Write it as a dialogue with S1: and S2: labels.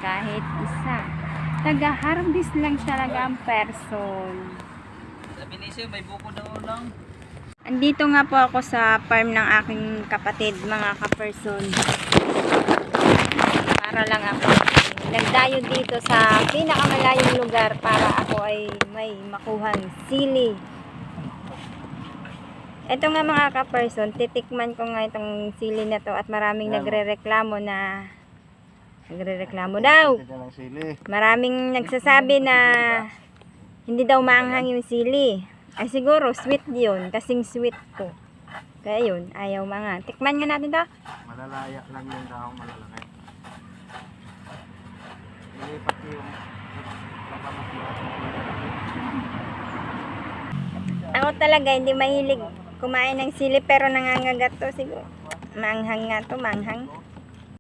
S1: kahit isa. Taga-harvest lang talaga ang person.
S2: Sabi ni Sir, may buko daw lang.
S1: Andito nga po ako sa farm ng aking kapatid, mga ka-person. Para lang ako nagdayo dito sa pinakamalayong lugar para ako ay may makuhang sili. Ito nga mga ka-person, titikman ko nga itong sili na to at maraming nagrereklamo daw. Maraming nagsasabi na hindi daw maanghang yung sili. Ay siguro sweet yun, kasing sweet ko. Kaya yun, ayaw mga. Tikman nga natin to.
S3: Malalaya lang yung daong malalaki. Ilipat yung
S1: Ako talaga hindi mahilig kumain ng sili pero nangangagat to siguro. Manghang nga to, manghang.